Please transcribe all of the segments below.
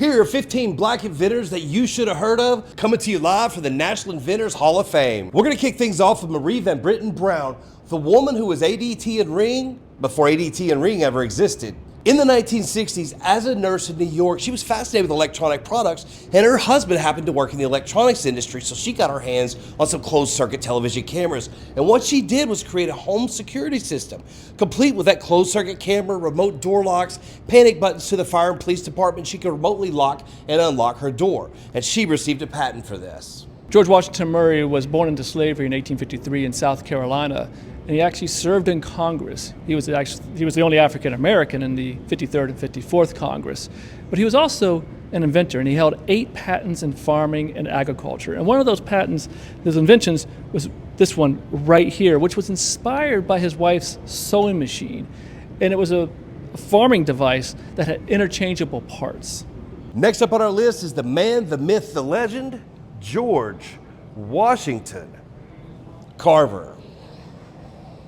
Here are 15 black inventors that you should have heard of, coming to you live from the National Inventors Hall of Fame. We're going to kick things off with Marie Van Britten Brown, the woman who was ADT and Ring before ADT and Ring ever existed. In the 1960s, as a nurse in New York, she was fascinated with electronic products, and her husband happened to work in the electronics industry, so she got her hands on some closed-circuit television cameras. And what she did was create a home security system, complete with that closed-circuit camera, remote door locks, panic buttons to the fire and police department. She could remotely lock and unlock her door, and she received a patent for this. George Washington Murray was born into slavery in 1853 in South Carolina, and he actually served in Congress. He was the only African American in the 53rd and 54th Congress. But he was also an inventor, and he held 8 patents in farming and agriculture. And one of those patents, those inventions, was this one right here, which was inspired by his wife's sewing machine. And it was a farming device that had interchangeable parts. Next up on our list is the man, the myth, the legend, George Washington Carver.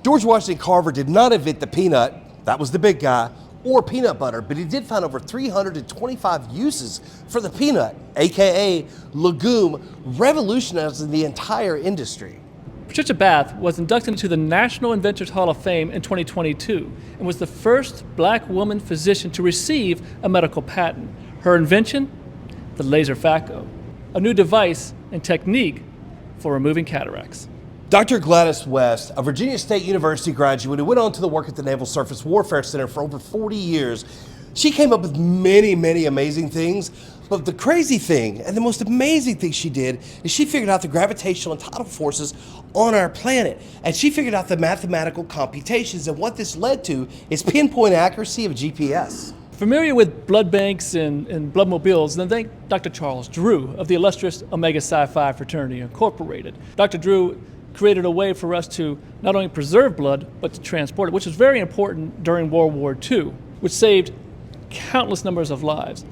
George Washington Carver did not invent the peanut, that was the big guy, or peanut butter, but he did find over 325 uses for the peanut, aka legume, revolutionizing the entire industry. Patricia Bath was inducted into the National Inventors Hall of Fame in 2022 and was the first black woman physician to receive a medical patent. Her invention? The laser phaco, a new device and technique for removing cataracts. Dr. Gladys West, a Virginia State University graduate who went on to work at the Naval Surface Warfare Center for over 40 years, she came up with many, many amazing things. But the crazy thing and the most amazing thing she did is she figured out the gravitational and tidal forces on our planet. And she figured out the mathematical computations, and what this led to is pinpoint accuracy of GPS. Familiar with blood banks and blood mobiles, then thank Dr. Charles Drew of the illustrious Omega Psi Phi Fraternity Incorporated. Dr. Drew created a way for us to not only preserve blood, but to transport it, which was very important during World War II, which saved countless numbers of lives.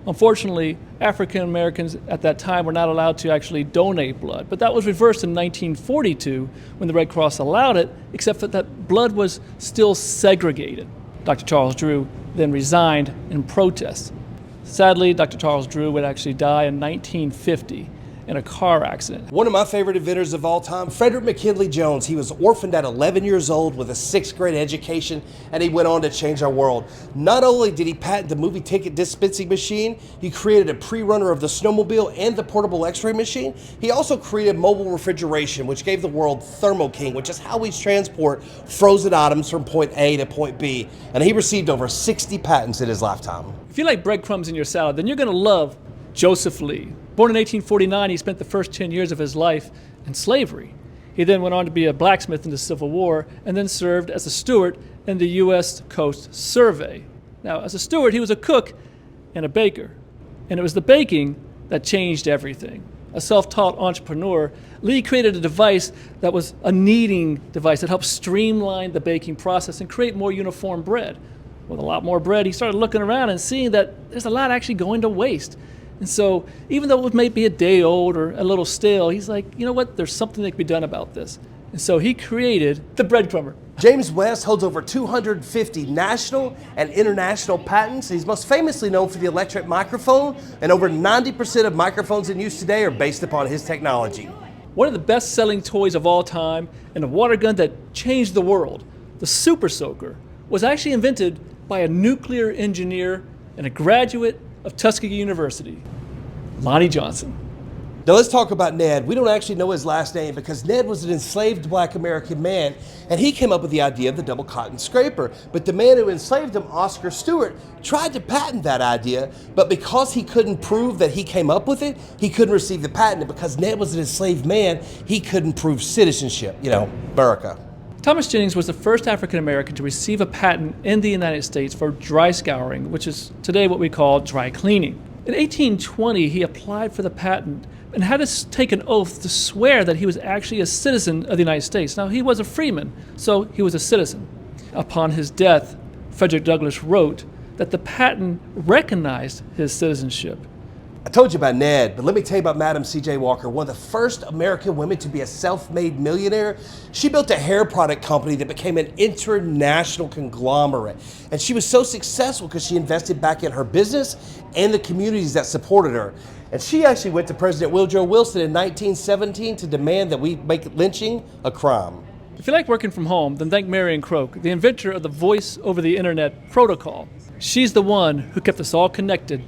Unfortunately, African Americans at that time were not allowed to actually donate blood, but that was reversed in 1942 when the Red Cross allowed it, except that blood was still segregated. Dr. Charles Drew then resigned in protest. Sadly, Dr. Charles Drew would actually die in 1950 in a car accident. One of my favorite inventors of all time, Frederick McKinley Jones. He was orphaned at 11 years old with a 6th grade education, and he went on to change our world. Not only did he patent the movie ticket dispensing machine, he created a pre-runner of the snowmobile and the portable x-ray machine. He also created mobile refrigeration, which gave the world Thermo King, which is how we transport frozen items from point A to point B. And he received over 60 patents in his lifetime. If you like breadcrumbs in your salad, then you're gonna love Joseph Lee. Born in 1849, he spent the first 10 years of his life in slavery. He then went on to be a blacksmith in the Civil War and then served as a steward in the U.S. Coast Survey. Now, as a steward, he was a cook and a baker. And it was the baking that changed everything. A self-taught entrepreneur, Lee created a device that was a kneading device that helped streamline the baking process and create more uniform bread. With a lot more bread, he started looking around and seeing that there's a lot actually going to waste. And so even though it may be a day old or a little stale, he's like, you know what, there's something that can be done about this. And so he created the breadcrumber. James West holds over 250 national and international patents. He's most famously known for the electric microphone, and over 90% of microphones in use today are based upon his technology. One of the best-selling toys of all time and a water gun that changed the world, the Super Soaker, was actually invented by a nuclear engineer and a graduate of Tuskegee University, Lonnie Johnson. Now let's talk about Ned. We don't actually know his last name because Ned was an enslaved black American man, and he came up with the idea of the double cotton scraper. But the man who enslaved him, Oscar Stewart, tried to patent that idea, but because he couldn't prove that he came up with it, he couldn't receive the patent. And because Ned was an enslaved man, he couldn't prove citizenship, America. Thomas Jennings was the first African American to receive a patent in the United States for dry scouring, which is today what we call dry cleaning. In 1820, he applied for the patent and had to take an oath to swear that he was actually a citizen of the United States. Now, he was a freeman, so he was a citizen. Upon his death, Frederick Douglass wrote that the patent recognized his citizenship, I told you about Ned, but let me tell you about Madam C.J. Walker, one of the first American women to be a self-made millionaire. She built a hair product company that became an international conglomerate. And she was so successful because she invested back in her business and the communities that supported her. And she actually went to President Woodrow Wilson in 1917 to demand that we make lynching a crime. If you like working from home, then thank Marion Croak, the inventor of the voice over the internet protocol. She's the one who kept us all connected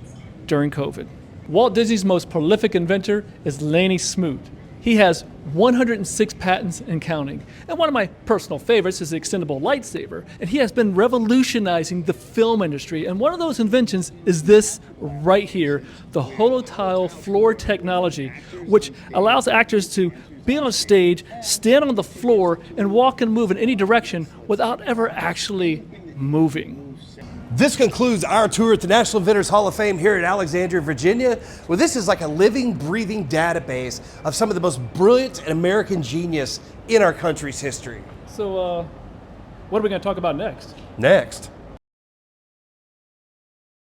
during COVID. Walt Disney's most prolific inventor is Laney Smoot. He has 106 patents and counting. And one of my personal favorites is the extendable lightsaber. And he has been revolutionizing the film industry. And one of those inventions is this right here, the holotile floor technology, which allows actors to be on a stage, stand on the floor, and walk and move in any direction without ever actually moving. This concludes our tour at the National Inventors Hall of Fame here in Alexandria, Virginia. Well, this is like a living, breathing database of some of the most brilliant and American genius in our country's history. So, what are we going to talk about next? Next.